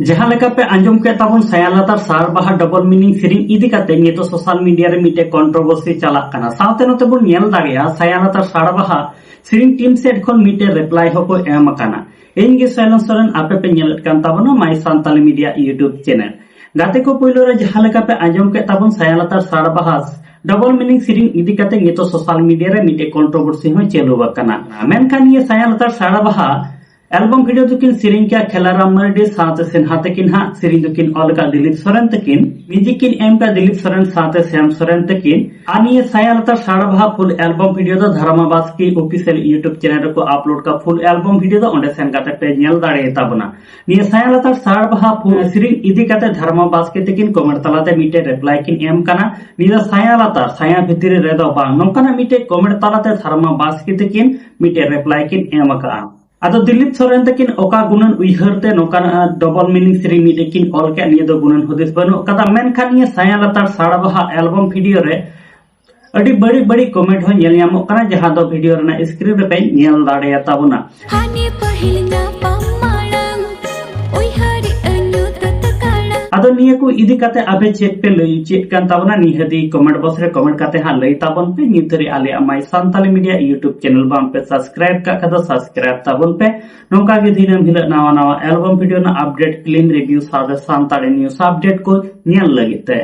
जहां लेका पे आंजम के ताबन सायालातार सार बाहा डबल मीनिंग सेरिंग इदी काते नितो सोशल मीडिया रे मिटे कंट्रोवर्सी चालाक काना सावते नते बन नेल दाड़ेया सायालातार सार बाहा सेरिंग टीम सेट खन मिटे रिप्लाई हको एम काना इन गे साइलेंस सरन आपे पे नेलत कान ताबना माय सांताली मीडिया यूट्यूब चैनल गाते को पहिलो रे जहां लेका पे आंजम के ताबन सायालातार सार बाहा डबल मीनिंग सेरिंग इदी काते नितो सोशल मीडिया रे मिटे कंट्रोवर्सी हो चेलो वकाना मेनखान ये सायालातार सार बाहा एल्बम वीडियो दुकिन सेरिंग क्या खेलाराम मर्डी साथ सिन्हा तकिन हा सेरिंग दुकिन ऑल का दिलीप सोरेन तकिन म्यूजिक किन एम का दिलीप सोरेन साथ श्याम सोरेन तकिन आनिए सायालातार साड़ाभा फुल एल्बम वीडियो द धर्माबास की ऑफिशियल यूट्यूब चैनल को अपलोड का फुल एल्बम वीडियो द ओंडे सेन काते पे नेल दाड़े ताबना निये सायालातार साड़ाभा फुल सेरिंग इदी काते धर्माबास के तकिन कमेंट तलाते मिटे रिप्लाई किन एम काना निदा सायालातार साया भितरी रे दो बांग नोंकाना मिटे कमेंट तलाते धर्माबास के तकिन मिटे रिप्लाई किन एम का आदो दिलीप सोरेन तकिन ओका गुणन उइहरते नोकान डबल मीनिंग सेरिंग मिटेकिन ऑल के निये दो गुणन हुदिस बनो कदा मेनखान निये सायालातार साड़ाबाहा एल्बम वीडियो रे अडी बड़ी बड़ी कमेंट हो नेल ᱧᱟᱢᱚᱜ kana जहां दो वीडियो रे स्क्रीन रे पे नेल दाड़ेया ताबना आदो निये को इदी काते आबे चेक पे लई चेक कान ताबना निहदी कमेंट बॉक्स रे कमेंट काते हा लई ताबन पे नितरी आले अमाय सांताली मीडिया यूट्यूब चैनल बाम पे सब्सक्राइब का कदा सब्सक्राइब ताबन पे नोका के दिनम हिल नवा नवा एल्बम वीडियो ना अपडेट क्लीन रिव्यू सादे सांताली न्यूज़ अपडेट को नेल लगिते।